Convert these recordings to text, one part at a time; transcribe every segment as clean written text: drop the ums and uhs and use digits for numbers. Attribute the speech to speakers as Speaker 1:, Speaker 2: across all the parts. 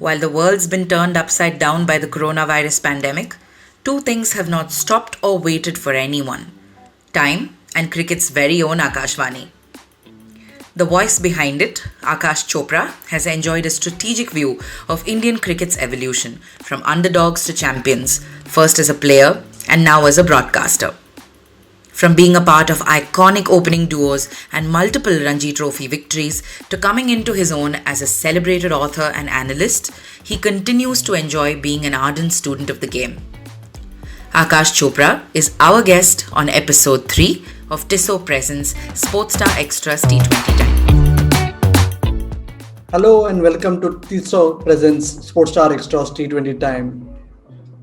Speaker 1: While the world's been turned upside down by the coronavirus pandemic, two things have not stopped or waited for anyone: time and cricket's very own Aakashvani. The voice behind it, Aakash Chopra, has enjoyed a strategic view of Indian cricket's evolution from underdogs to champions, first as a player and now as a broadcaster. From being a part of iconic opening duos and multiple Ranji Trophy victories to coming into his own as a celebrated author and analyst, he continues to enjoy being an ardent student of the game. Aakash Chopra is our guest on episode 3 of Tissot Presents Sportstar Extras T20 Time.
Speaker 2: Hello and welcome to Tissot Presents Sportstar Extras T20 Time.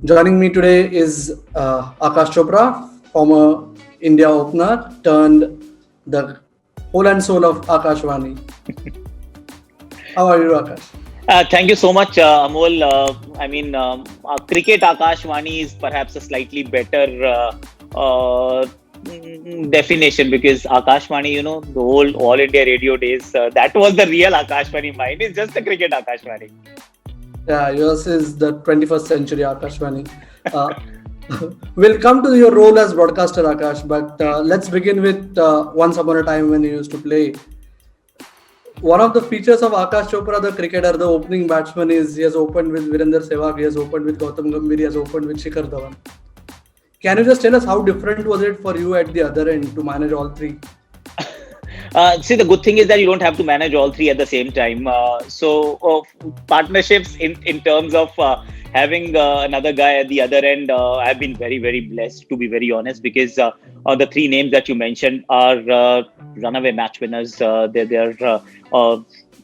Speaker 2: Joining me today is Aakash Chopra, former India opener turned the whole and soul of Aakashvani. How are you, Aakash?
Speaker 3: Thank you so much, Amol. Cricket Aakashvani is perhaps a slightly better definition, because Aakashvani, the whole All India radio days, that was the real Aakashvani. Mine is just the cricket Aakashvani.
Speaker 2: Yeah, yours is the 21st century Aakashvani. We'll come to your role as broadcaster, Aakash, but let's begin with once upon a time when you used to play. One of the features of Aakash Chopra, the cricketer, the opening batsman, is he has opened with Virender Sehwag, he has opened with Gautam Gambhir, he has opened with Shikhar Dhawan. Can you just tell us how different was it for you at the other end to manage all three?
Speaker 3: See, the good thing is that you don't have to manage all three at the same time. Partnerships in terms of having another guy at the other end, I've been very, very blessed, to be very honest, because the three names that you mentioned are runaway match winners. They're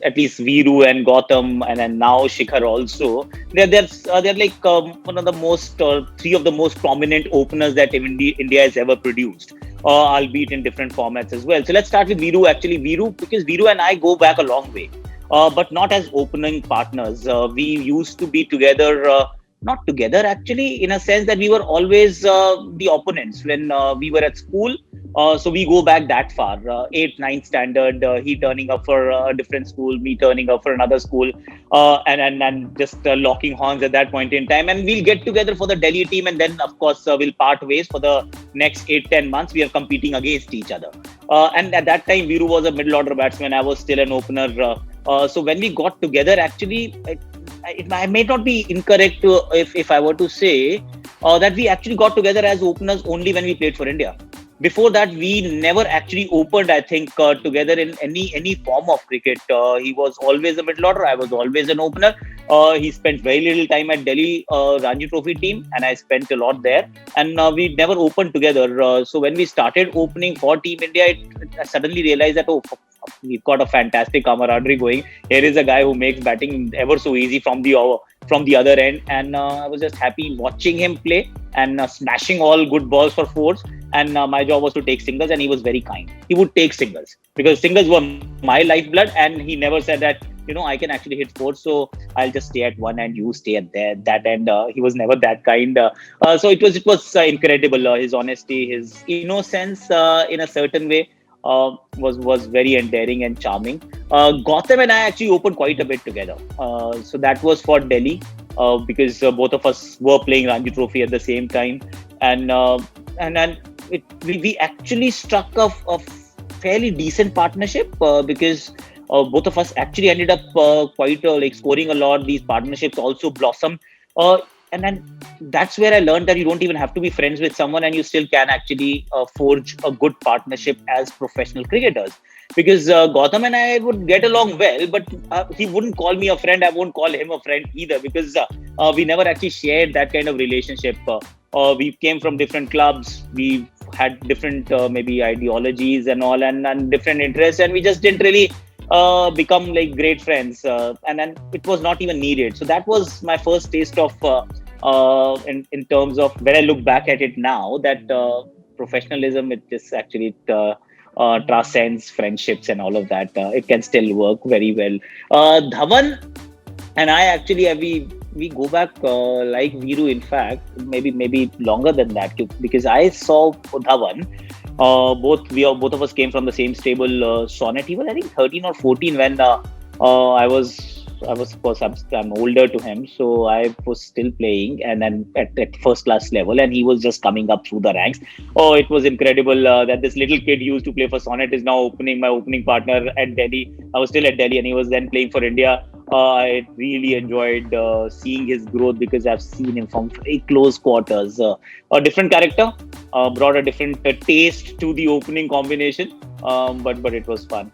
Speaker 3: at least Viru and Gautam, and then now Shikhar also. They're like one of the most, three of the most prominent openers that India has ever produced, albeit in different formats as well. So let's start with Viru. Actually, because Viru and I go back a long way, but not as opening partners. We used to be together. Not together, actually, in a sense that we were always the opponents when we were at school. So we go back that far, 8th, 9th standard, he turning up for a different school, me turning up for another school, and just locking horns at that point in time. And we'll get together for the Delhi team, and then, of course, we'll part ways for the next 8-10 months. We are competing against each other. And at that time, Viru was a middle order batsman. I was still an opener. So when we got together, actually, I may not be incorrect if I were to say that we actually got together as openers only when we played for India. Before that, we never actually opened, I think, together in any form of cricket. He was always a middle order. I was always an opener. He spent very little time at Delhi Ranji Trophy team, and I spent a lot there. And we never opened together. So when we started opening for Team India, I suddenly realized that, we've got a fantastic camaraderie going. Here is a guy who makes batting ever so easy from the other end, and I was just happy watching him play and smashing all good balls for fours. And my job was to take singles, and he was very kind. He would take singles because singles were my lifeblood, and he never said that, I can actually hit fours, so I'll just stay at one end, you stay at that end. He was never that kind. So it was incredible. His honesty, his innocence, in a certain way, was very endearing and charming. Gautam and I actually opened quite a bit together. So that was for Delhi, because both of us were playing Ranji Trophy at the same time, and we actually struck a fairly decent partnership, because both of us actually ended up quite scoring a lot. These partnerships also blossomed. And then that's where I learned that you don't even have to be friends with someone, and you still can actually forge a good partnership as professional cricketers. Because Gautam and I would get along well, but he wouldn't call me a friend. I won't call him a friend either, because we never actually shared that kind of relationship. We came from different clubs. We had different maybe ideologies and all, and different interests, and we just didn't really become like great friends. And then it was not even needed. So that was my first taste of in terms of, when I look back at it now, that professionalism, it just actually transcends friendships and all of that. It can still work very well. Dhawan and I actually, we go back like Viru, in fact, maybe longer than that, because I saw Dhawan. Both of us came from the same stable. Sonnet. He was, I think, 13 or 14 when I was of course, I'm older to him, so I was still playing, and then at first class level, and he was just coming up through the ranks. Oh, it was incredible that this little kid who used to play for Sonnet is now my opening partner at Delhi. I was still at Delhi, and he was then playing for India. I really enjoyed seeing his growth because I've seen him from very close quarters. A different character, brought a different taste to the opening combination, but it was fun.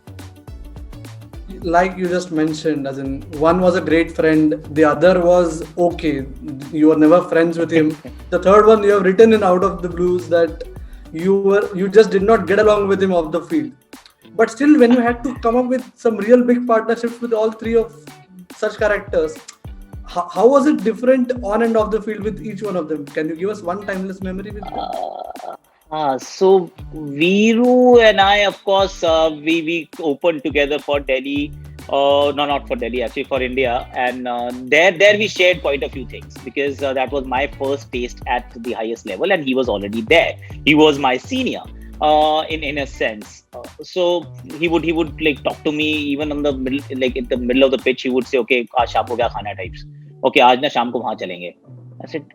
Speaker 2: Like you just mentioned, as in one was a great friend, the other was okay. You were never friends with him. The third one, you have written in Out of the Blues that you just did not get along with him off the field. But still, when you had to come up with some real big partnerships with all three of such characters, how was it different on and off the field with each one of them? Can you give us one timeless memory with them?
Speaker 3: So Viru and I, of course, we opened together for Delhi. No, not for Delhi, actually for India. And there we shared quite a few things because that was my first taste at the highest level, and he was already there. He was my senior, in a sense. So he would like talk to me even on the middle, like in the middle of the pitch. He would say, "Okay, aaj shaam ko kya khana types. Okay, aaj na shaam ko wahan chalenge." I said,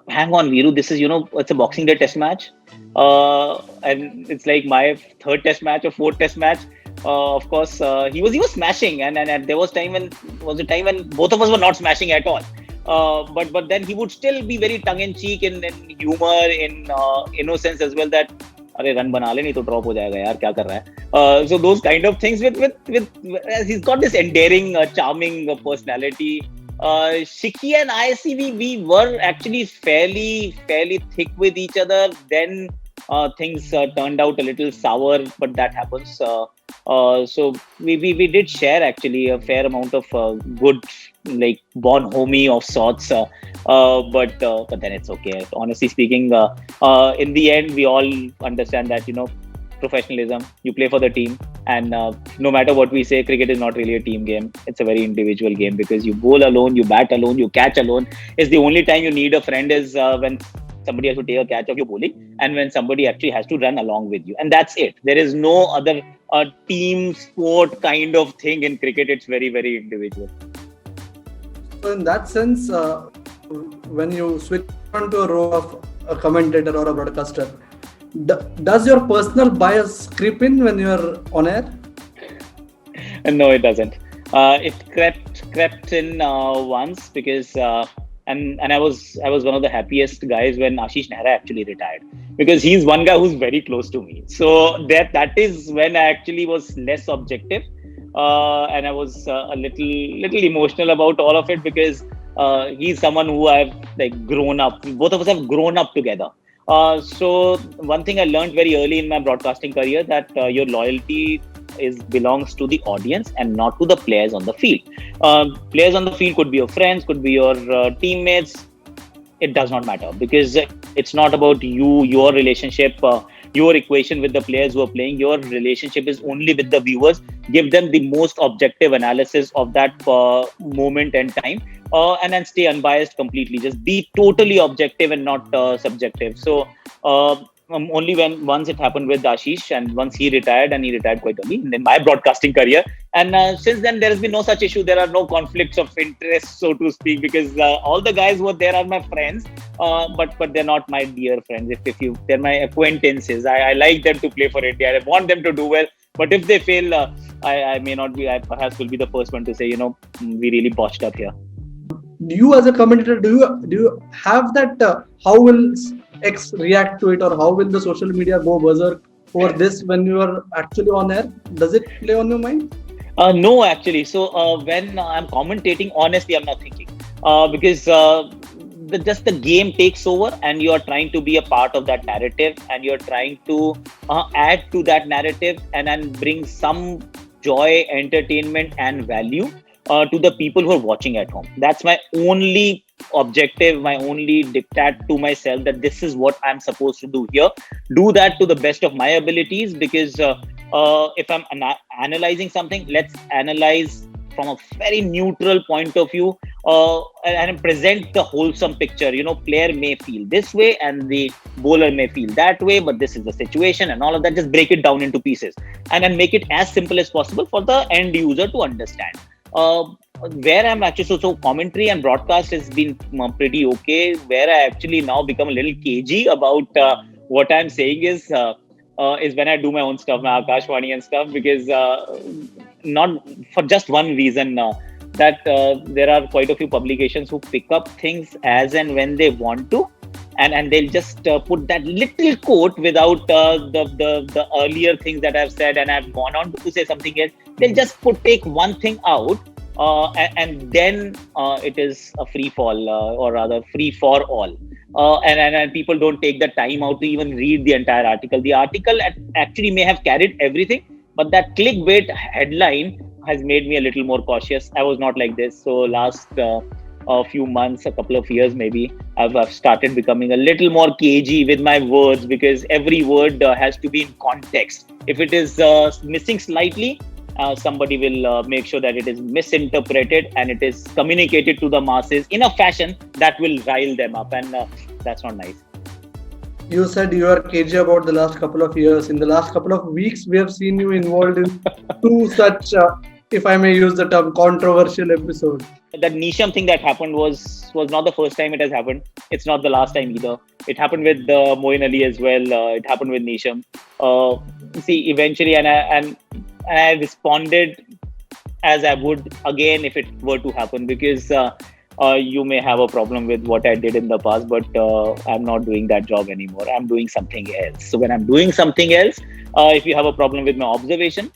Speaker 3: hang on, Viru, this is, it's a Boxing Day test match. And it's like my third test match or fourth test match. Of course, he was smashing. And there was a time when both of us were not smashing at all. But then he would still be very tongue-in-cheek in humor, in innocence as well, that अरे run बना ले नहीं तो drop हो जाएगा यार क्या कर रहा है so those kind of things with he's got this endearing charming personality. Shiki and I, see, we were actually fairly thick with each other. Then things turned out a little sour, but that happens. So we did share actually a fair amount of good, like born homie of sorts. But then it's okay. Honestly speaking, in the end, we all understand that professionalism. You play for the team, and no matter what we say, cricket is not really a team game. It's a very individual game because you bowl alone, you bat alone, you catch alone. It's the only time you need a friend is when somebody has to take a catch of your bowling, and when somebody actually has to run along with you, and that's it. There is no other team sport kind of thing in cricket. It's very, very individual.
Speaker 2: So in that sense, when you switch onto a role of a commentator or a broadcaster, does your personal bias creep in when you're on air?
Speaker 3: No, it doesn't. It crept in once because and I was one of the happiest guys when Ashish Nehra actually retired, because he's one guy who's very close to me. So that is when I actually was less objective, and I was a little emotional about all of it because he's someone who I've like grown up. Both of us have grown up together. So one thing I learned very early in my broadcasting career, that your loyalty belongs to the audience and not to the players on the field. Players on the field could be your friends, could be your teammates. It does not matter because it's not about your relationship, your equation with the players who are playing. Your relationship is only with the viewers. Give them the most objective analysis of that moment and time, and then stay unbiased completely. Just be totally objective and not subjective. So only once it happened with Ashish, and once he retired, and he retired quite early in my broadcasting career. And since then, there has been no such issue. There are no conflicts of interest, so to speak, because all the guys who are there are my friends, but they're not my dear friends. They're my acquaintances. I like them to play for India. I want them to do well. But if they fail, I may not be. I perhaps will be the first one to say, we really botched up here.
Speaker 2: You as a commentator, do you have that? How will X react to it, or how will the social media go berserk over this when you are actually on air? Does it play on your mind?
Speaker 3: No, actually. So when I'm commentating, honestly, I'm not thinking because just the game takes over, and you are trying to be a part of that narrative, and you're trying to add to that narrative and then bring some joy, entertainment, and value to the people who are watching at home. That's my only objective, my only diktat to myself, that this is what I'm supposed to do here. Do that to the best of my abilities, because if I'm analyzing something, let's analyze from a very neutral point of view and present the wholesome picture. Player may feel this way and the bowler may feel that way, but this is the situation and all of that. Just break it down into pieces and then make it as simple as possible for the end user to understand. where I'm actually so commentary and broadcast has been pretty okay. Where I actually now become a little cagey about what I'm saying is when I do my own stuff, my Aakashvani and stuff, because not for just one reason. That there are quite a few publications who pick up things as and when they want to, and they'll just put that little quote without the earlier things that I've said, and I've gone on to say something else. They'll just take one thing out, and then it is a free fall, or rather free for all. And people don't take the time out to even read the entire article. The article actually may have carried everything, but that clickbait headline has made me a little more cautious. I was not like this. So last a few months, a couple of years maybe, I've started becoming a little more cagey with my words, because every word has to be in context. If it is missing slightly, somebody will make sure that it is misinterpreted and it is communicated to the masses in a fashion that will rile them up, and that's not nice.
Speaker 2: You said you are cagey about the last couple of years. In the last couple of weeks, we have seen you involved in two such, if I may use the term, controversial episodes.
Speaker 3: That Nisham thing that happened was not the first time it has happened. It's not the last time either. It happened with Moin Ali as well. It happened with Nisham. See, eventually, and I responded as I would again if it were to happen, because you may have a problem with what I did in the past, but I'm not doing that job anymore. I'm doing something else. So when I'm doing something else, if you have a problem with my observation,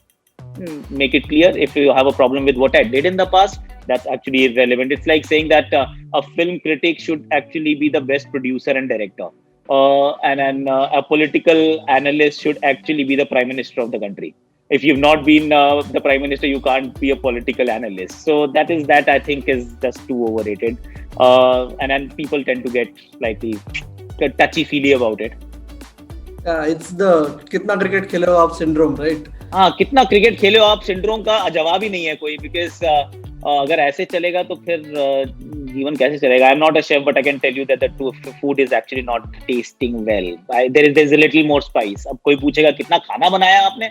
Speaker 3: make it clear. If you have a problem with what I did in the past, that's actually irrelevant. It's like saying that a film critic should actually be the best producer and director, and a political analyst should actually be the prime minister of the country. If you've not been the prime minister, you can't be a political analyst. So that I think is just too overrated, and then people tend to get slightly touchy-feely about it.
Speaker 2: It's the कितना cricket खेले हो आप syndrome, right?
Speaker 3: हाँ, कितना cricket खेले हो आप syndrome का जवाब ही नहीं है कोई, बिकॉज अगर ऐसे चलेगा तो फिर जीवन कैसे चलेगा? I am not a chef, but I can tell you that the food is actually not tasting well. There is a little more spice. अब कोई पूछेगा कितना खाना बनाया आपने,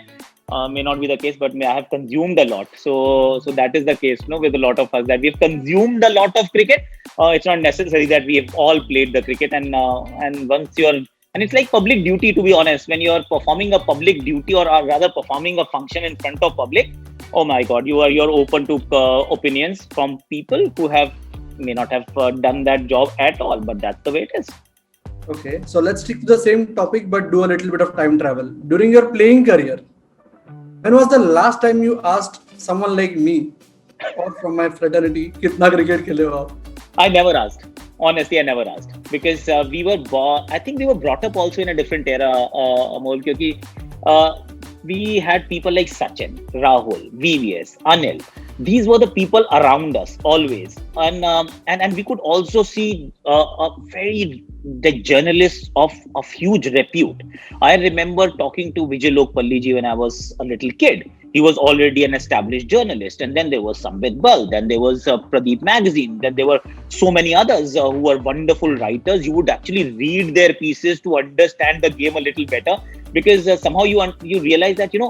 Speaker 3: may not be the case, but I have consumed a lot. So that is the case, no, with a lot of us, that we've consumed a lot of cricket. It's not necessary that we have all played the cricket, and once you're, and it's like public duty, to be honest. When you're performing a public duty, or rather performing a function in front of public, oh my God, you're open to opinions from people who may not have done that job at all, but that's the way it is.
Speaker 2: Okay, so let's stick to the same topic, but do a little bit of time travel. During your playing career, when was the last time you asked someone like me or from my fraternity, "Kitna cricket khele ho aap?"
Speaker 3: I never asked. Honestly, I never asked, because I think we were brought up also in a different era, Amol, because we had people like Sachin, Rahul, VVS, Anil. These were the people around us always, and we could also see a very the journalists of huge repute. I remember talking to Vijay Lokpalli ji when I was a little kid. He was already an established journalist, and then there was Sambit Bal, then there was Pradeep Magazine, then there were so many others who were wonderful writers. You would actually read their pieces to understand the game a little better, because somehow you realize that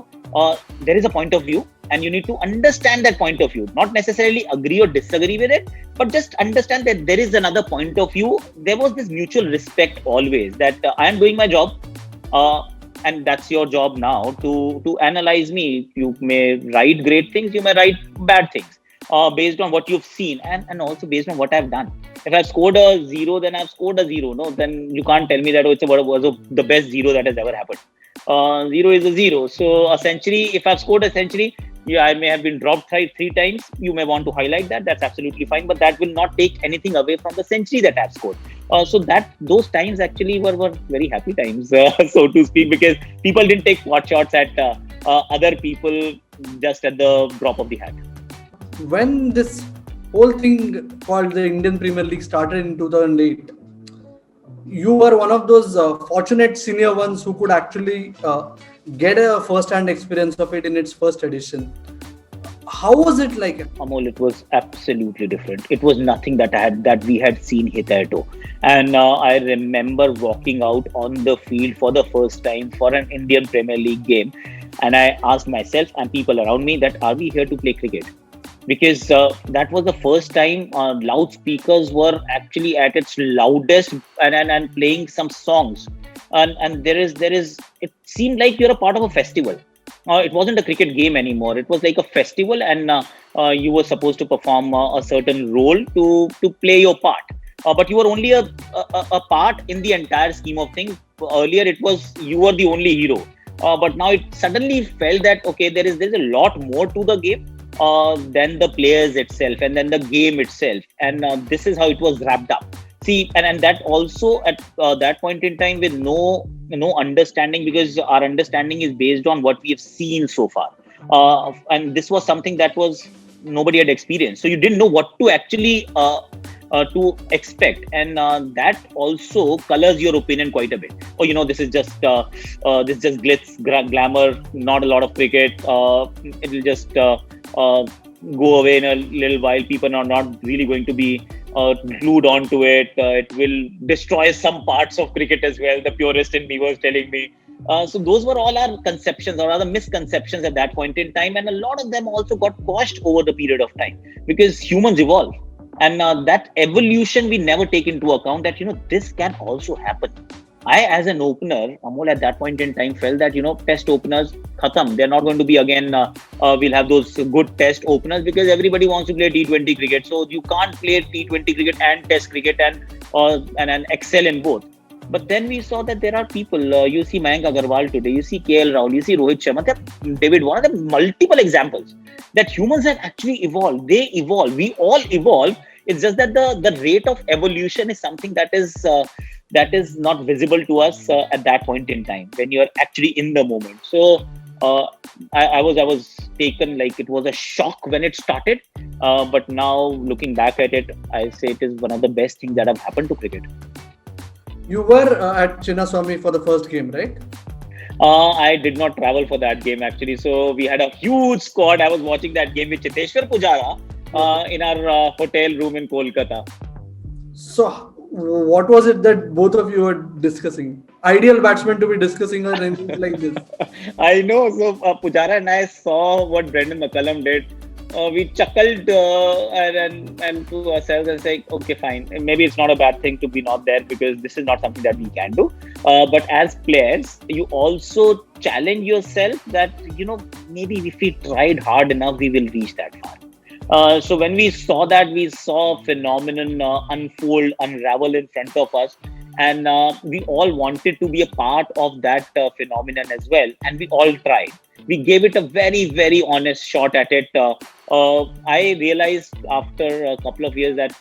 Speaker 3: there is a point of view, and you need to understand that point of view, not necessarily agree or disagree with it, but just understand that there is another point of view. There was this mutual respect always, that I am doing my job, and that's your job now to analyze me. You may write great things, you may write bad things, based on what you've seen, and also based on what I've done. If I've scored a zero, then I've scored a zero. No, then you can't tell me that it was the best zero that has ever happened. Zero is a zero. So a century, if I've scored a century, yeah, I may have been dropped three times. You may want to highlight that. That's absolutely fine. But that will not take anything away from the century that I've scored. So those times actually were very happy times, so to speak, because people didn't take pot shots at other people just at the drop of the hat.
Speaker 2: When this whole thing called the Indian Premier League started in 2008, you were one of those fortunate senior ones who could actually get a first-hand experience of it in its first edition. How was it like?
Speaker 3: Amol, it was absolutely different. It was nothing that we had seen hitherto. And I remember walking out on the field for the first time for an Indian Premier League game. And I asked myself and people around me that, are we here to play cricket? because that was the first time loudspeakers were actually at its loudest, and playing some songs, and there is it seemed like you're a part of a festival. It wasn't a cricket game anymore. It was like a festival, and you were supposed to perform a certain role to play your part. But you were only a part in the entire scheme of things. Earlier, it was you were the only hero. But now it suddenly felt that okay, there's a lot more to the game than the players itself, and then the game itself, and this is how it was wrapped up. See, and that also at that point in time with no understanding, because our understanding is based on what we have seen so far, and this was something that was nobody had experienced, so you didn't know what to actually to expect, and that also colors your opinion quite a bit. Oh, this is just glitz, glamour, not a lot of cricket. It'll just go away in a little while. People are not really going to be glued onto it. It will destroy some parts of cricket as well. The purist in me was telling me. So those were all our conceptions, or rather misconceptions at that point in time, and a lot of them also got quashed over the period of time, because humans evolve, and that evolution we never take into account, that this can also happen. I, as an opener, Amol, at that point in time felt that test openers khatam. They're not going to be again. We'll have those good test openers, because everybody wants to play T20 cricket. So you can't play T20 cricket and Test cricket and excel in both. But then we saw that there are people. You see Mayank Agarwal today. You see KL Rahul. You see Rohit Sharma. David Warner. There are multiple examples that humans have actually evolved. They evolve. We all evolve. It's just that the rate of evolution is something that is not visible to us at that point in time when you're actually in the moment. So I was taken, like it was a shock when it started, but now looking back at it, I say it is one of the best things that have happened to cricket.
Speaker 2: You were at Chinnaswamy for the first game, right?
Speaker 3: I did not travel for that game actually. So we had a huge squad. I was watching that game with Chiteshwar Pujara in our hotel room in Kolkata.
Speaker 2: So what was it that both of you were discussing? Ideal batsman to be discussing or anything like this?
Speaker 3: I know. So Pujara and I saw what Brendan McCullum did. We chuckled and to ourselves and said, okay, fine. Maybe it's not a bad thing to be not there, because this is not something that we can do. But as players, you also challenge yourself that, maybe if we tried hard enough, we will reach that far. So when we saw that, we saw a phenomenon unfold, unravel in front of us. And we all wanted to be a part of that phenomenon as well. And we all tried. We gave it a very, very honest shot at it. I realized after a couple of years that,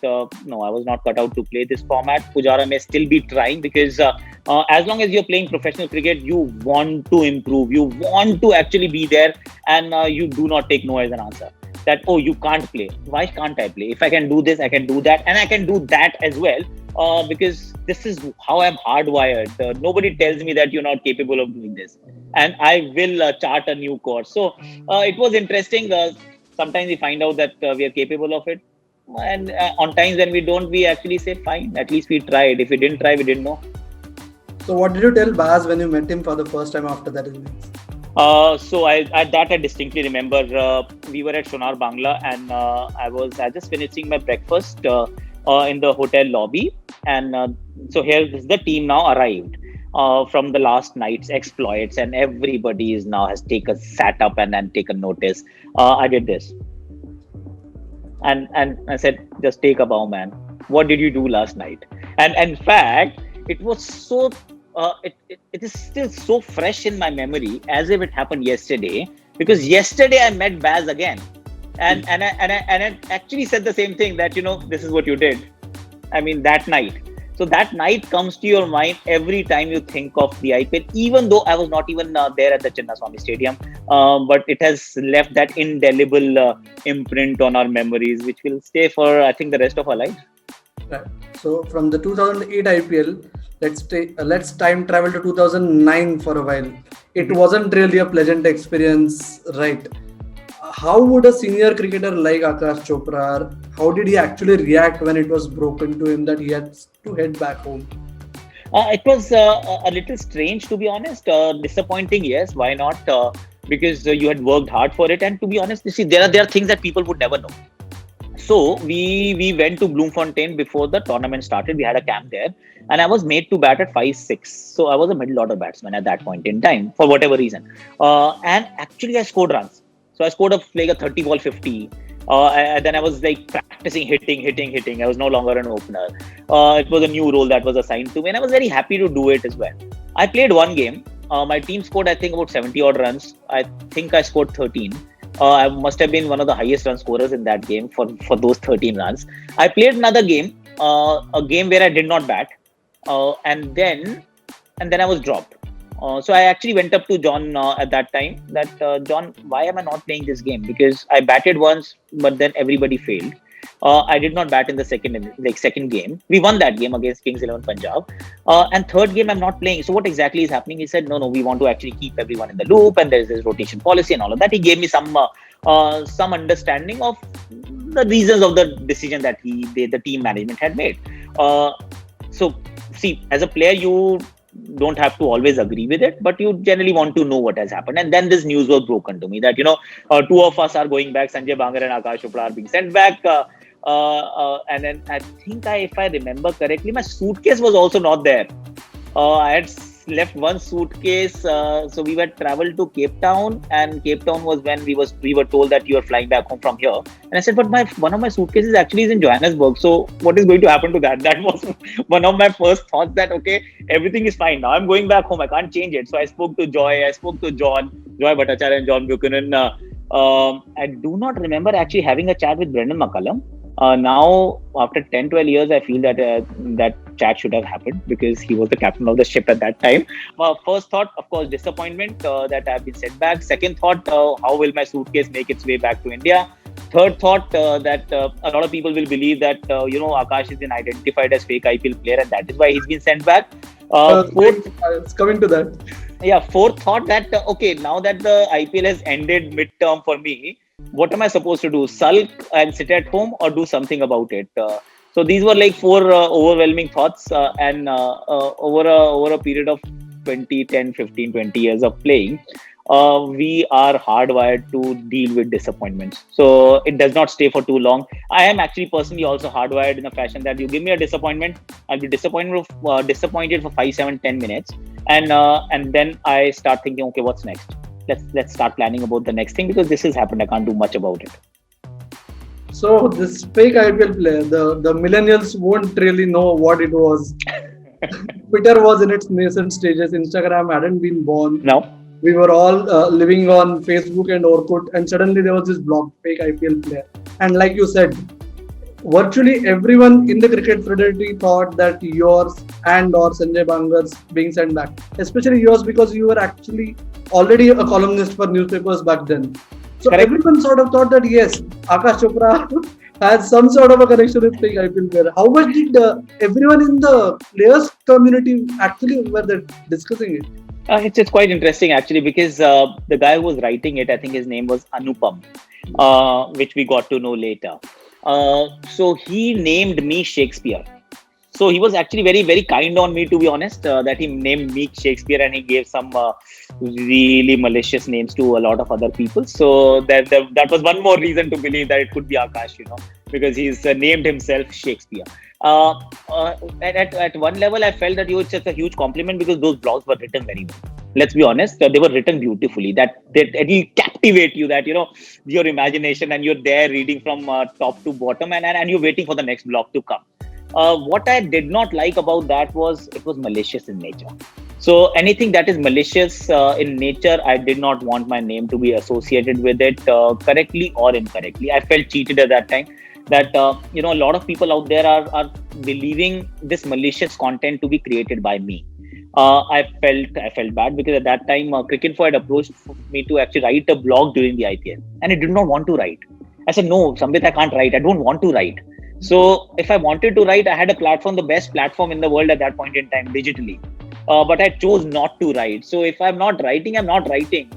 Speaker 3: no, I was not cut out to play this format. Pujara may still be trying, because as long as you're playing professional cricket, you want to improve. You want to actually be there, and you do not take no as an answer. That, oh, you can't play. Why can't I play? If I can do this, I can do that. And I can do that as well. Because this is how I'm hardwired. Nobody tells me that you're not capable of doing this. And I will chart a new course. So it was interesting. Sometimes we find out that we are capable of it. And on times when we don't, we actually say, fine, at least we tried. If we didn't try, we didn't know.
Speaker 2: So what did you tell Baz when you met him for the first time after that innings?
Speaker 3: So I distinctly remember we were at Sonar Bangla, and I was just finishing my breakfast in the hotel lobby, and so here is the team now arrived from the last night's exploits, and everybody is now has sat up and taken notice. I did this, and I said, just take a bow, man. What did you do last night? And in fact, it was so. It is still so fresh in my memory as if it happened yesterday, because yesterday I met Baz again, and I actually said the same thing, that this is what you did. I mean, that night. So that night comes to your mind every time you think of the IPL, even though I was not even there at the Chinnaswamy Stadium, but it has left that indelible imprint on our memories, which will stay for, I think, the rest of our lives.
Speaker 2: Right. So from the 2008 IPL, let's time travel to 2009 for a while. It wasn't really a pleasant experience, right? How would a senior cricketer like Aakash Chopra, how did he actually react when it was broken to him that he had to head back home?
Speaker 3: It was a little strange, to be honest. Disappointing, yes. Why not? because you had worked hard for it. And to be honest, you see, there are things that people would never know. So we went to Bloemfontein before the tournament started. We had a camp there, and I was made to bat at 5-6. So I was a middle order batsman at that point in time for whatever reason. And actually, I scored runs. So I scored like a 30 ball 50. And then I was like practicing hitting. I was no longer an opener. It was a new role that was assigned to me, and I was very happy to do it as well. I played one game. My team scored, I think, about 70 odd runs. I think I scored 13. I must have been one of the highest run scorers in that game for those 13 runs. I played another game, a game where I did not bat, and then I was dropped. So I actually went up to John at that time that John, why am I not playing this game? Because I batted once, but then everybody failed. I did not bat in the second game. We won that game against Kings 11 Punjab. And third game, I'm not playing. So what exactly is happening? He said, no, we want to actually keep everyone in the loop, and there's this rotation policy and all of that. He gave me some understanding of the reasons of the decision that the team management had made. So see, as a player, you don't have to always agree with it, but you generally want to know what has happened. And then this news was broken to me that, two of us are going back. Sanjay Bangar and Aakash Chopra are being sent back. And then I think if I remember correctly, my suitcase was also not there. I had left one suitcase. So we were traveled to Cape Town, and Cape Town was when we were told that you are flying back home from here. And I said, but one of my suitcases actually is in Johannesburg. So what is going to happen to that? That was one of my first thoughts, that, okay, everything is fine. Now I'm going back home. I can't change it. So I spoke to Joy. I spoke to Joy Bhattacharya and John Buchanan. I do not remember actually having a chat with Brendan McCullum. Now, after 10-12 years, I feel that that chat should have happened, because he was the captain of the ship at that time. First thought, of course, disappointment that I have been sent back. Second thought, how will my suitcase make its way back to India? Third thought, that a lot of people will believe that, Aakash has been identified as fake IPL player, and that is why he's been sent back.
Speaker 2: Fourth, it's coming to that.
Speaker 3: Yeah, fourth thought that, okay, now that the IPL has ended mid-term for me, what am I supposed to do? Sulk and sit at home, or do something about it? So these were like four overwhelming thoughts, and over a period of 10, 15, 20 years of playing, we are hardwired to deal with disappointments. So it does not stay for too long. I am actually personally also hardwired in a fashion that you give me a disappointment, I'll be disappointed for 5, 7, 10 minutes, and then I start thinking, okay, what's next? Let's start planning about the next thing, because this has happened. I can't do much about it.
Speaker 2: So this fake IPL player, the millennials won't really know what it was. Twitter was in its nascent stages. Instagram hadn't been born.
Speaker 3: No.
Speaker 2: We were all living on Facebook and Orkut, and suddenly there was this blog, fake IPL player. And like you said, virtually everyone in the cricket fraternity thought that yours or Sanjay Bangar's being sent back. Especially yours, because you were actually already a columnist for newspapers back then. So
Speaker 3: Correct.
Speaker 2: Everyone sort of thought that, yes, Aakash Chopra has some sort of a connection with fake IPL player. How much did everyone in the players community actually were discussing it?
Speaker 3: It's quite interesting actually, because the guy who was writing it, I think his name was Anupam, which we got to know later. So he named me Shakespeare. So he was actually very, very kind on me, to be honest, that he named me Shakespeare, and he gave some really malicious names to a lot of other people. So that was one more reason to believe that it could be Aakash, because he's named himself Shakespeare. At one level, I felt that it was just a huge compliment, because those blogs were written very well. Let's be honest, they were written beautifully. That it will captivate you, that your imagination, and you're there reading from top to bottom, and you're waiting for the next blog to come. What I did not like about that was it was malicious in nature. So anything that is malicious in nature, I did not want my name to be associated with it, correctly or incorrectly. I felt cheated at that time. That a lot of people out there are believing this malicious content to be created by me. I felt bad, because at that time Cricinfo had approached me to actually write a blog during the IPL, and I did not want to write. I said, no, Sambit, I can't write. I don't want to write. So if I wanted to write, I had a platform, the best platform in the world at that point in time, digitally. But I chose not to write. So if I'm not writing, I'm not writing.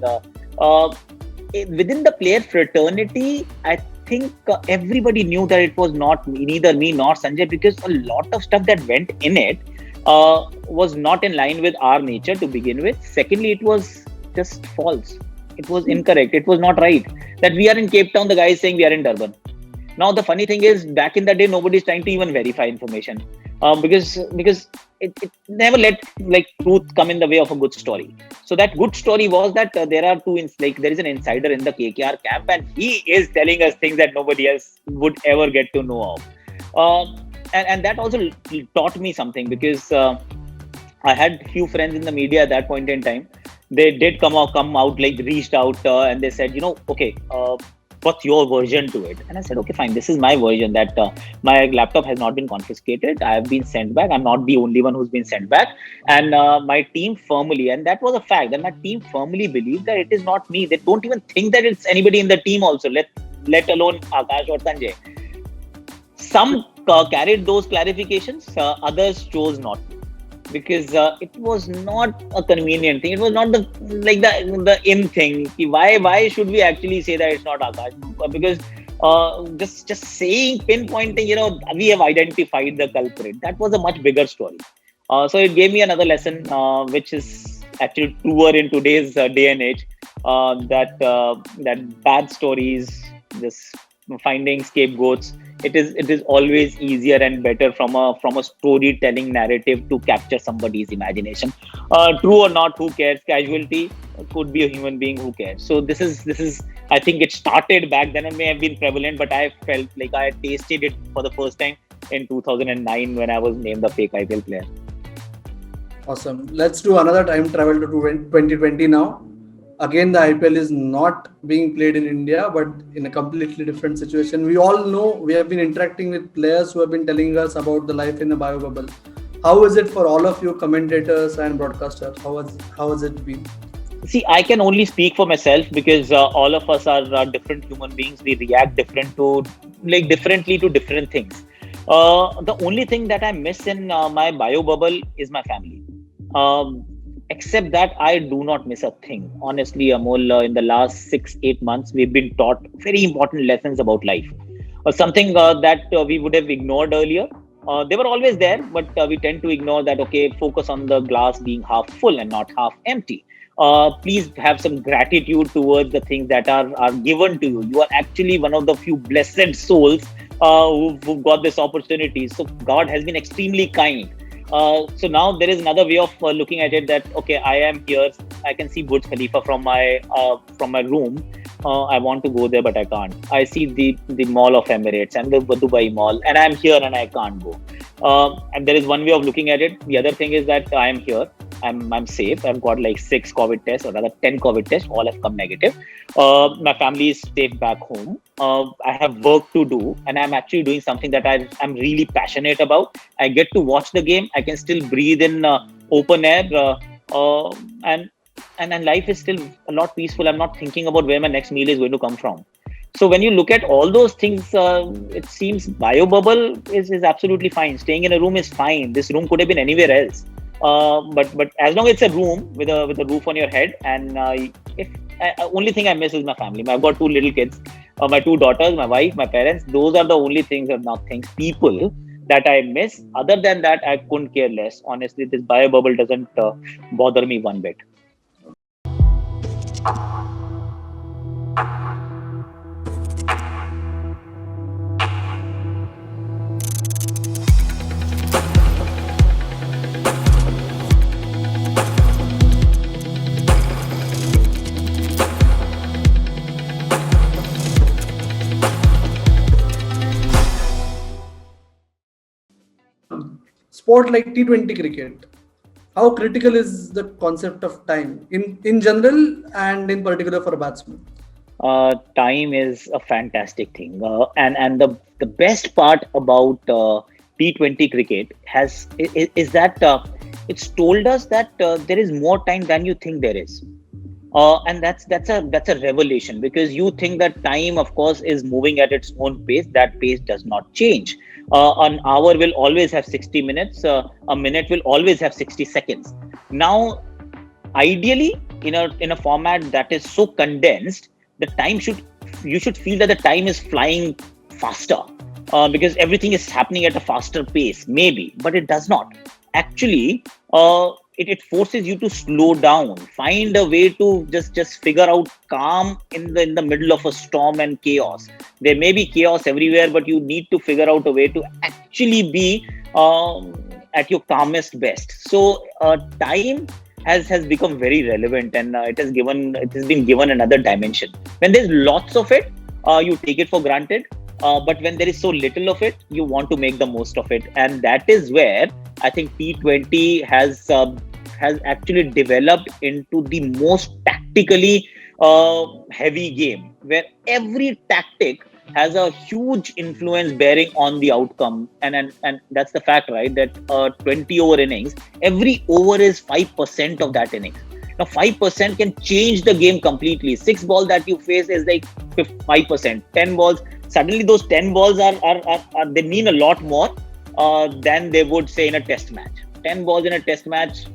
Speaker 3: Within the player fraternity, I think everybody knew that it was not neither me nor Sanjay, because a lot of stuff that went in it was not in line with our nature to begin with. Secondly, it was just false. It was incorrect. It was not right. That we are in Cape Town, the guy is saying we are in Durban. Now the funny thing is, back in the day, nobody is trying to even verify information, because it never let like truth come in the way of a good story. So that good story was that there are there is an insider in the KKR camp, and he is telling us things that nobody else would ever get to know of. And that also taught me something, because I had few friends in the media at that point in time. They did come out, like reached out, and they said, okay, what's your version to it? And I said, okay, fine. This is my version, that my laptop has not been confiscated. I have been sent back. I'm not the only one who's been sent back. And my team firmly, and that was a fact, that my team firmly believed that it is not me. They don't even think that it's anybody in the team also, let alone Aakash or Sanjay. Some carried those clarifications, others chose not to, because it was not a convenient thing. It was not the in thing. Why should we actually say that it's not Aakash? Because just saying, pinpointing, we have identified the culprit. That was a much bigger story. So it gave me another lesson, which is actually truer in today's day and age, that bad stories, this finding scapegoats, it is always easier and better from a storytelling narrative to capture somebody's imagination. True or not, who cares? Casualty could be a human being, who cares? So this is I think it started back then and may have been prevalent, but I felt like I tasted it for the first time in 2009 when I was named the fake IPL player.
Speaker 2: Awesome. Let's do another time travel to 2020 now. Again, the IPL is not being played in India, but in a completely different situation. We all know, we have been interacting with players who have been telling us about the life in a bio bubble. How is it for all of you commentators and broadcasters? How has it been?
Speaker 3: See, I can only speak for myself, because all of us are different human beings. We react differently to different things. The only thing that I miss in my bio bubble is my family. Except that, I do not miss a thing. Honestly, Amol, in the last 6-8 months, we've been taught very important lessons about life. Something that we would have ignored earlier. They were always there, but we tend to ignore that. Okay, focus on the glass being half full and not half empty. Please have some gratitude towards the things that are given to you. You are actually one of the few blessed souls who've got this opportunity. So God has been extremely kind. So now there is another way of looking at it, that okay, I am here, I can see Burj Khalifa from my room. I want to go there, but I can't. I see the Mall of Emirates and the Dubai Mall, and I'm here and I can't go. And there is one way of looking at it. The other thing is that I am here. I'm safe. I've got like 6 COVID tests, or rather 10 COVID tests. All have come negative. My family is safe back home. I have work to do, and I'm actually doing something that I'm really passionate about. I get to watch the game. I can still breathe in open air, and life is still a lot peaceful. I'm not thinking about where my next meal is going to come from. So when you look at all those things, it seems bio bubble is absolutely fine. Staying in a room is fine. This room could have been anywhere else. But as long as it's a room with a roof on your head, and only thing I miss is my family. I've got 2 little kids, my 2 daughters, my wife, my parents. Those are the only things, or not things, people that I miss. Other than that, I couldn't care less. Honestly, this bio bubble doesn't bother me one bit.
Speaker 2: Sport like T20 cricket, how critical is the concept of time in general and in particular for a batsman?
Speaker 3: Time is a fantastic thing, and the best part about T20 cricket is that it's told us that there is more time than you think there is. And that's a revelation, because you think that time, of course, is moving at its own pace. That pace does not change. An hour will always have 60 minutes. A minute will always have 60 seconds. Now, ideally, in a format that is so condensed, you should feel that the time is flying faster, because everything is happening at a faster pace, maybe, but it does not. Actually, it forces you to slow down, find a way to just figure out calm in the middle of a storm and chaos. There may be chaos everywhere, but you need to figure out a way to actually be at your calmest best. So time has become very relevant, and it has been given another dimension. When there's lots of it, you take it for granted. But when there is so little of it, you want to make the most of it, and that is where I think T20 has actually developed into the most tactically heavy game, where every tactic has a huge influence bearing on the outcome, and that's the fact, right? That 20 over innings, every over is 5% of that innings. Now 5% can change the game completely. 6 balls that you face is like 5%. 10 balls, suddenly those 10 balls are they mean a lot more than they would say in a test match. 10 balls in a test match,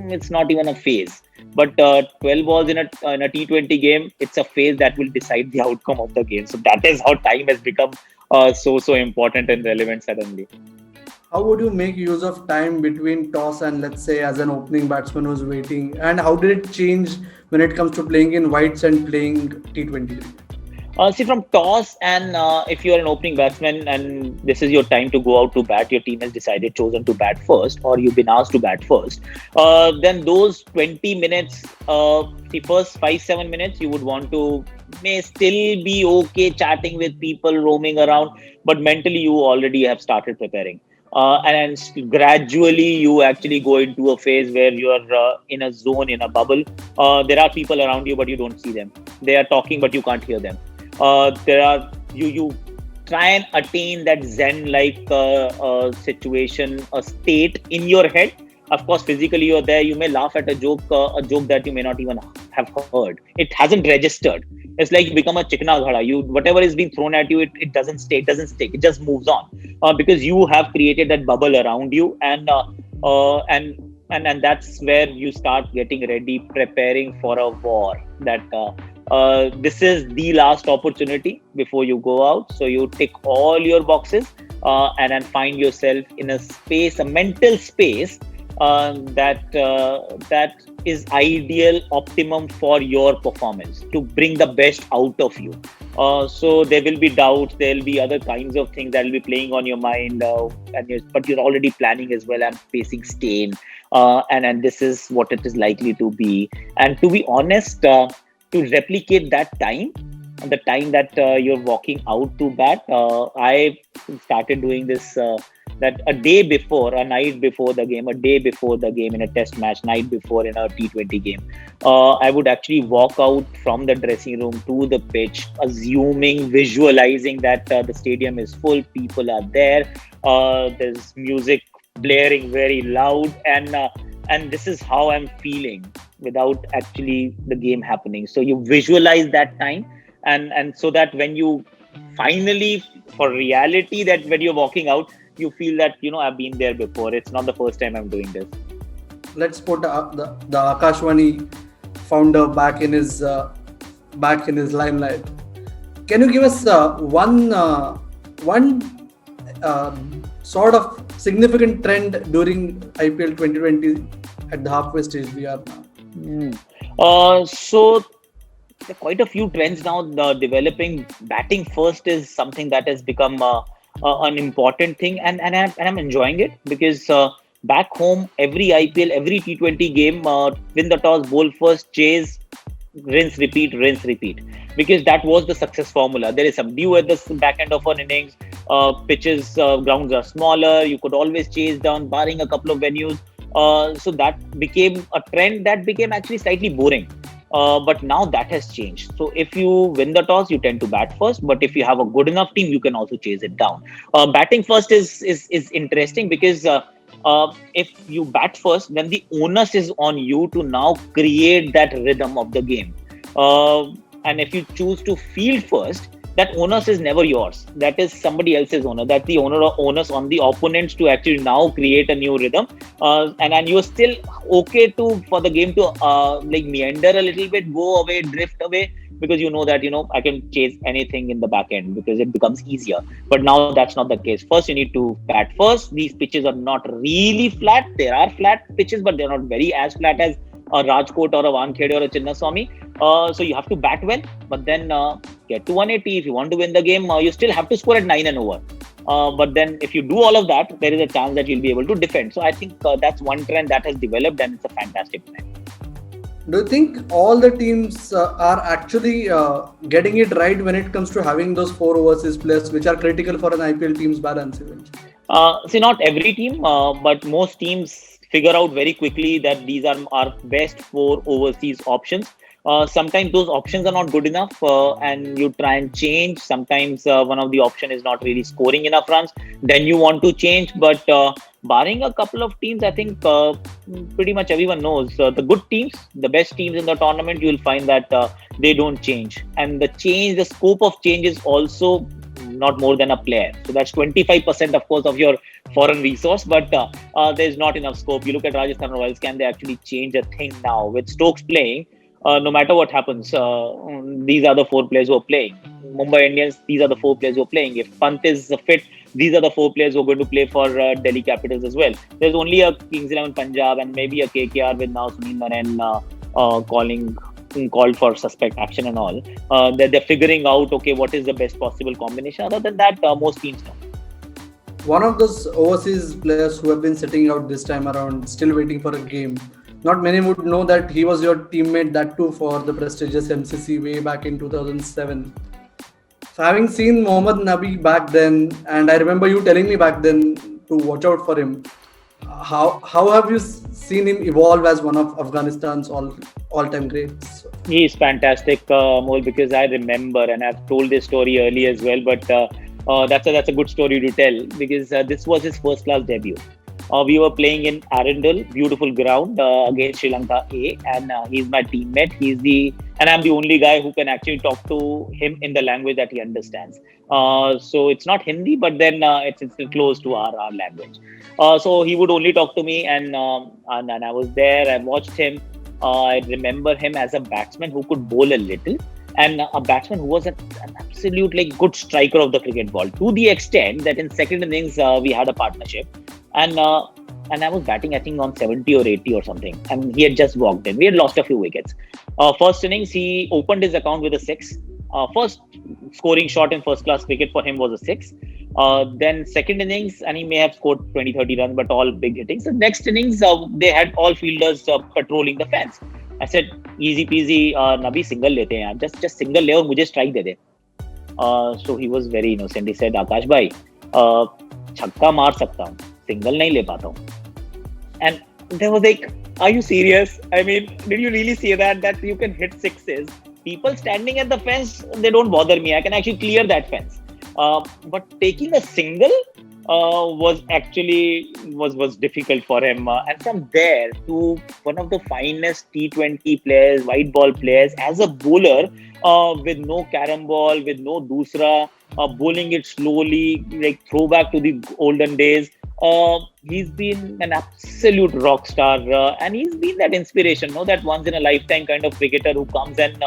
Speaker 3: it's not even a phase. But 12 balls in a T20 game, it's a phase that will decide the outcome of the game. So that is how time has become so important and relevant suddenly.
Speaker 2: How would you make use of time between toss and, let's say, as an opening batsman who's waiting? And how did it change when it comes to playing in whites and playing T20?
Speaker 3: See, from toss, and if you're an opening batsman and this is your time to go out to bat, your team has chosen to bat first, or you've been asked to bat first, then those 20 minutes, the first 5-7 minutes, you would want to may still be okay chatting with people, roaming around, but mentally you already have started preparing. And gradually you actually go into a phase where you are in a zone, in a bubble. There are people around you, but you don't see them. They are talking, but you can't hear them. You try and attain that zen-like situation, a state in your head. Of course, physically you're there. You may laugh at a joke that you may not even have heard. It hasn't registered. It's like you become a chikna ghada. Whatever is being thrown at you, it doesn't stay. It doesn't stick. It just moves on because you have created that bubble around you, and that's where you start getting ready, preparing for a war. That this is the last opportunity before you go out. So you tick all your boxes and then find yourself in a space, a mental space that is ideal, optimum for your performance, to bring the best out of you. So there will be doubts, there will be other kinds of things that will be playing on your mind, but you're already planning as well. I'm facing stain, and this is what it is likely to be. And to be honest, to replicate that time, the time that you're walking out to bat, I started doing this. That a day before, a night before the game, a day before the game in a test match, night before in a T20 game, I would actually walk out from the dressing room to the pitch, visualizing that the stadium is full, people are there, there's music blaring very loud, and this is how I'm feeling without actually the game happening. So you visualize that time, and so that when you finally, for reality, that when you're walking out, you feel that I've been there before. It's not the first time I'm doing this.
Speaker 2: Let's put the Aakashvani founder back in his limelight. Can you give us one sort of significant trend during IPL 2020 at the halfway stage we are now?
Speaker 3: So there are quite a few trends now developing. Batting first is something that has become an important thing, and I'm enjoying it, because back home, every IPL, every T20 game, win the toss, bowl first, chase, rinse, repeat, because that was the success formula. There is some dew at the back end of an innings, pitches, grounds are smaller, you could always chase down, barring a couple of venues. So that became a trend that became actually slightly boring. But now that has changed. So if you win the toss, you tend to bat first. But if you have a good enough team, you can also chase it down. Batting first is interesting, because if you bat first, then the onus is on you to now create that rhythm of the game. And if you choose to field first, that onus is never yours. That is somebody else's owner. That's the onus on the opponents to actually now create a new rhythm. And you're still okay to for the game to like meander a little bit, go away, drift away, because you know that I can chase anything in the back end because it becomes easier. But now that's not the case. First, you need to bat first. These pitches are not really flat. There are flat pitches, but they're not very as flat as a Rajkot or a Wankhede or a Chinnaswamy. So you have to bat well, but then get to 180. If you want to win the game, you still have to score at 9 and over. But then if you do all of that, there is a chance that you'll be able to defend. So I think that's one trend that has developed, and it's a fantastic trend.
Speaker 2: Do you think all the teams are actually getting it right when it comes to having those 4 overseas players, which are critical for an IPL team's balance eventually?
Speaker 3: See, not every team, but most teams figure out very quickly that these are our best 4 overseas options. Sometimes those options are not good enough, and you try and change. Sometimes one of the option is not really scoring enough runs. Then you want to change, but barring a couple of teams, I think pretty much everyone knows the good teams, the best teams in the tournament. You will find that they don't change, and the scope of change is also not more than a player. So that's 25%, of course, of your foreign resource, but there's not enough scope. You look at Rajasthan Royals, can they actually change a thing now with Stokes playing? No matter what happens, these are the 4 players who are playing. Mumbai Indians, these are the 4 players who are playing. If Pant is fit, these are the 4 players who are going to play for Delhi Capitals as well. There's only a Kings 11 Punjab and maybe a KKR with now Sunil Narine called for suspect action and all. They're figuring out, okay, what is the best possible combination. Other than that, most teams know.
Speaker 2: One of those overseas players who have been sitting out this time around, still waiting for a game. Not many would know that he was your teammate, that too, for the prestigious MCC way back in 2007. So having seen Mohammad Nabi back then, and I remember you telling me back then to watch out for him, how have you seen him evolve as one of Afghanistan's all-time greats?
Speaker 3: He is fantastic, Amol, because I remember, and I've told this story earlier as well, but that's a good story to tell, because this was his first-class debut. We were playing in Arundel, beautiful ground, against Sri Lanka A, and he's my teammate. And I'm the only guy who can actually talk to him in the language that he understands. So it's not Hindi, but then it's close to our language. So he would only talk to me, and I was there. I watched him. I remember him as a batsman who could bowl a little, and a batsman who was an absolute good striker of the cricket ball, to the extent that in second innings we had a partnership. And I was batting, I think, on 70 or 80 or something. And he had just walked in. We had lost a few wickets. First innings, he opened his account with a 6. First scoring shot in first-class cricket for him was a 6. Then second innings, and he may have scored 20, 30 runs, but all big hittings. The next innings, they had all fielders patrolling the fence. I said, easy peasy, Nabi, single lete hain. Just single le aur mujhe strike de de. So he was very innocent. He said, Aakash bhai, chhakka maar sakta hu. Single nahi le pata hu. And they were like, are you serious? I mean, did you really say that you can hit 6s? People standing at the fence, they don't bother me. I can actually clear that fence. But taking a single was difficult for him. And from there to one of the finest T20 players, white ball players, as a bowler, with no carom ball, with no doosra, bowling it slowly, throwback to the olden days. He's been an absolute rock star, and he's been that inspiration, that once in a lifetime kind of cricketer who comes and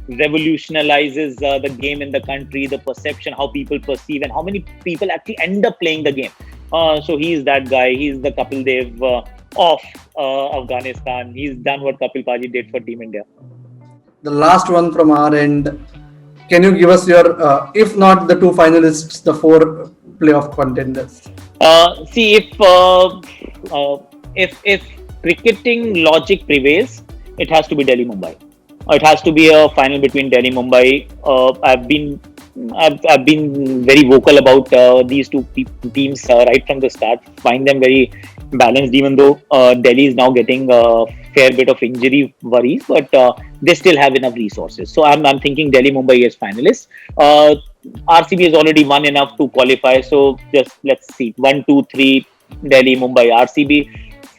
Speaker 3: revolutionizes the game in the country, the perception, how people perceive, and how many people actually end up playing the game. So he's that guy. He's the Kapil Dev of Afghanistan. He's done what Kapil Paji did for Team India.
Speaker 2: The last one from our end. Can you give us your, if not the 2 finalists, the 4 playoff contenders?
Speaker 3: See, if cricketing logic prevails, it has to be Delhi Mumbai. It has to be a final between Delhi Mumbai. I've been very vocal about these 2 teams right from the start. Find them very balanced, even though Delhi is now getting a fair bit of injury worries, but they still have enough resources. So I'm thinking Delhi Mumbai as finalists. RCB has already won enough to qualify. So just let's see, 1, 2, 3, Delhi, Mumbai, RCB.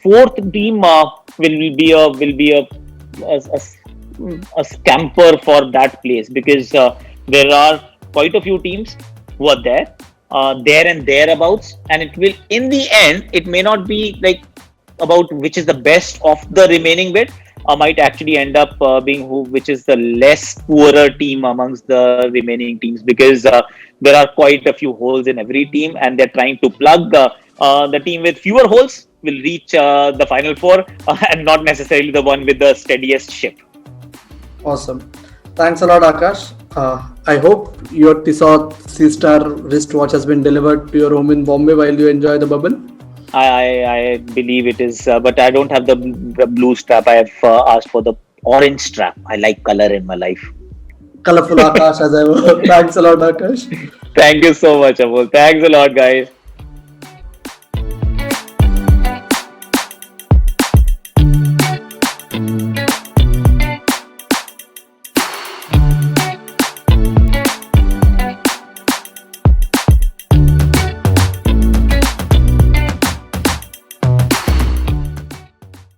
Speaker 3: 4th team will be a scamper for that place, because there are quite a few teams who are there and thereabouts, and it will, in the end, it may not be like about which is the best of the remaining bit. Might actually end up being which is the less poorer team amongst the remaining teams, because there are quite a few holes in every team, and they're trying to plug the team with fewer holes will reach the final four, and not necessarily the one with the steadiest ship.
Speaker 2: Awesome. Thanks a lot, Aakash. I hope your Tissot C-Star wristwatch has been delivered to your home in Bombay while you enjoy the bubble.
Speaker 3: I believe it is, but I don't have the blue strap. I have asked for the orange strap. I like color in my life.
Speaker 2: Colorful Aakash as ever. Thanks a lot, Aakash.
Speaker 3: Thank you so much, Amol. Thanks a lot, guys.